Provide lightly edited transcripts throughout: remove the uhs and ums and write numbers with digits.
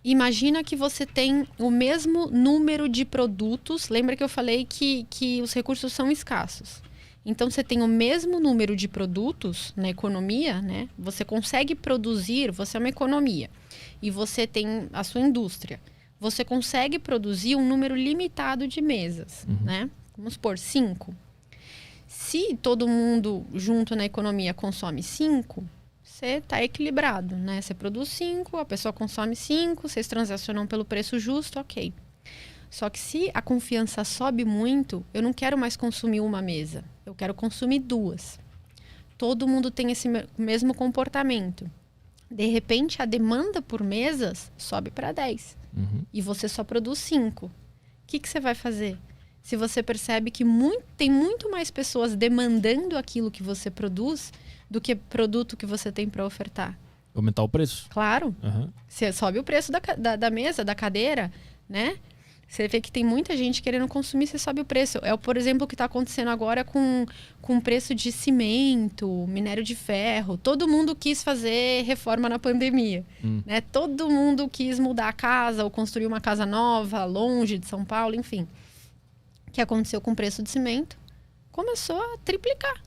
Imagina que você tem o mesmo número de produtos. Lembra que eu falei que os recursos são escassos. Então, você tem o mesmo número de produtos na economia, né? Você consegue produzir, você é uma economia. E você tem a sua indústria. Você consegue produzir um número limitado de mesas, né? Vamos supor, 5. Se todo mundo junto na economia consome 5, você está equilibrado, né? Você produz 5, a pessoa consome 5, vocês transacionam pelo preço justo, ok. Só que se a confiança sobe muito, eu não quero mais consumir uma mesa. Eu quero consumir 2. Todo mundo tem esse mesmo comportamento. De repente, a demanda por mesas sobe para 10. E você só produz 5. O que você vai fazer? Se você percebe que tem muito mais pessoas demandando aquilo que você produz do que produto que você tem para ofertar. Aumentar o preço. Claro. Você sobe o preço da mesa, da cadeira, né? Você vê que tem muita gente querendo consumir, você sobe o preço. É, por exemplo, o que está acontecendo agora com o preço de cimento, minério de ferro. Todo mundo quis fazer reforma na pandemia. Né? Todo mundo quis mudar a casa ou construir uma casa nova, longe de São Paulo, enfim. O que aconteceu com o preço de cimento? Começou a triplicar.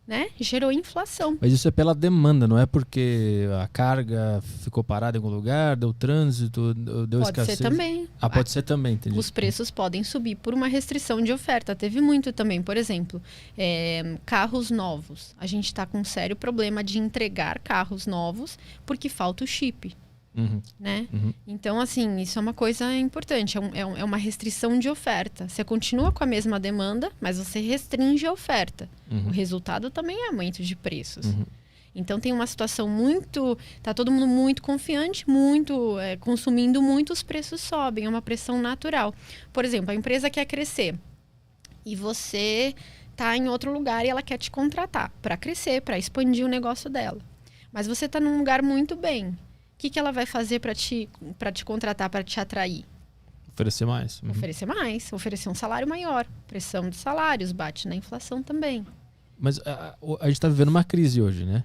Né? Gerou inflação. Mas isso é pela demanda, não é porque a carga ficou parada em algum lugar, deu trânsito, deu escassez? Pode ser também. Pode ser também, entendi. Os preços podem subir por uma restrição de oferta. Teve muito também, por exemplo, carros novos. A gente está com um sério problema de entregar carros novos porque falta o chip. Né? Então, assim, isso é uma coisa importante. É uma restrição de oferta. Você continua com a mesma demanda, mas você restringe a oferta. O resultado também é aumento de preços. Então, tem uma situação muito... Tá todo mundo muito confiante, consumindo muito, os preços sobem. É uma pressão natural. Por exemplo, a empresa quer crescer e você tá em outro lugar e ela quer te contratar para crescer, para expandir o negócio dela. Mas você tá num lugar muito bem. O que ela vai fazer para te contratar, para te atrair? Oferecer mais. Oferecer mais, oferecer um salário maior. Pressão de salários, bate na inflação também. Mas a gente está vivendo uma crise hoje, né?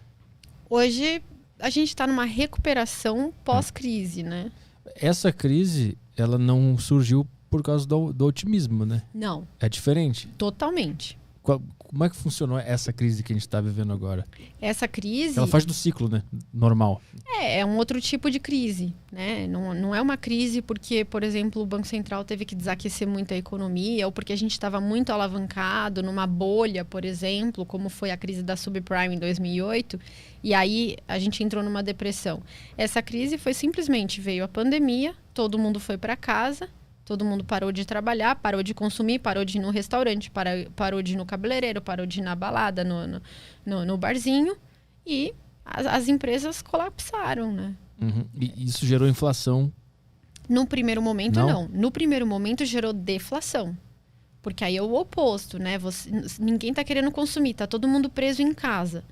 Hoje a gente está numa recuperação pós-crise, né? Essa crise, ela não surgiu por causa do otimismo, né? Não. É diferente. Totalmente. Como é que funcionou essa crise que a gente está vivendo agora? Essa crise... Ela faz do ciclo, né? Normal. É um outro tipo de crise, né? Não é uma crise porque, por exemplo, o Banco Central teve que desaquecer muito a economia ou porque a gente estava muito alavancado numa bolha, por exemplo, como foi a crise da subprime em 2008, e aí a gente entrou numa depressão. Essa crise foi simplesmente, veio a pandemia, todo mundo foi para casa, todo mundo parou de trabalhar, parou de consumir, parou de ir no restaurante, parou de ir no cabeleireiro, parou de ir na balada, no barzinho. E as empresas colapsaram, né? E isso gerou inflação? No primeiro momento, não. No primeiro momento, gerou deflação. Porque aí é o oposto, né? Ninguém está querendo consumir, tá todo mundo preso em casa.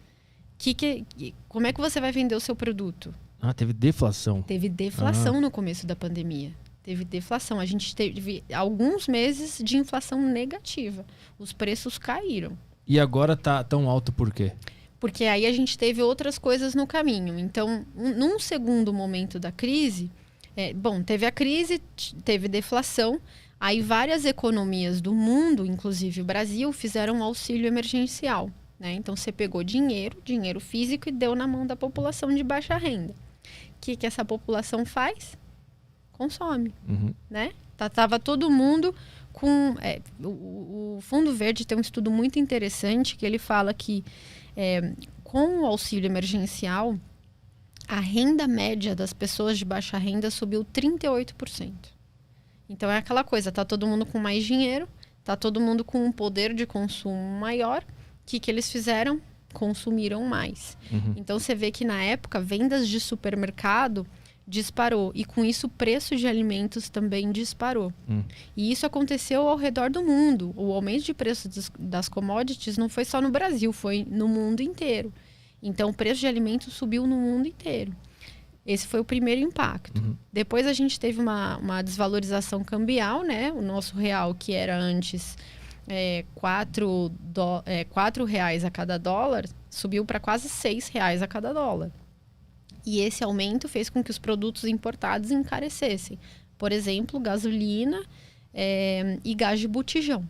Como é que você vai vender o seu produto? Teve deflação. Teve deflação no começo da pandemia. Teve deflação. A gente teve alguns meses de inflação negativa. Os preços caíram. E agora tá tão alto por quê? Porque aí a gente teve outras coisas no caminho. Então, num segundo momento da crise... teve a crise, teve deflação. Aí várias economias do mundo, inclusive o Brasil, fizeram um auxílio emergencial. Né? Então, você pegou dinheiro físico e deu na mão da população de baixa renda. O que essa população faz? Consome, né? Tava todo mundo com... o Fundo Verde tem um estudo muito interessante que ele fala que com o auxílio emergencial, a renda média das pessoas de baixa renda subiu 38%. Então é aquela coisa, tá todo mundo com mais dinheiro, tá todo mundo com um poder de consumo maior. O que eles fizeram? Consumiram mais. Então você vê que na época, vendas de supermercado disparou. E com isso o preço de alimentos também disparou. E isso aconteceu ao redor do mundo. O aumento de preço das commodities não foi só no Brasil, foi no mundo inteiro. Então o preço de alimentos subiu no mundo inteiro. Esse foi o primeiro impacto. Depois a gente teve uma desvalorização cambial, né? O nosso real, que era antes R$4 a cada dólar, subiu para quase R$6 a cada dólar. E esse aumento fez com que os produtos importados encarecessem. Por exemplo, gasolina e gás de botijão.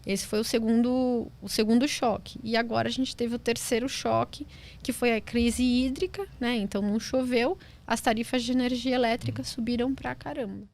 Esse foi o segundo choque. E agora a gente teve o terceiro choque, que foi a crise hídrica, né? Então não choveu, as tarifas de energia elétrica subiram pra caramba.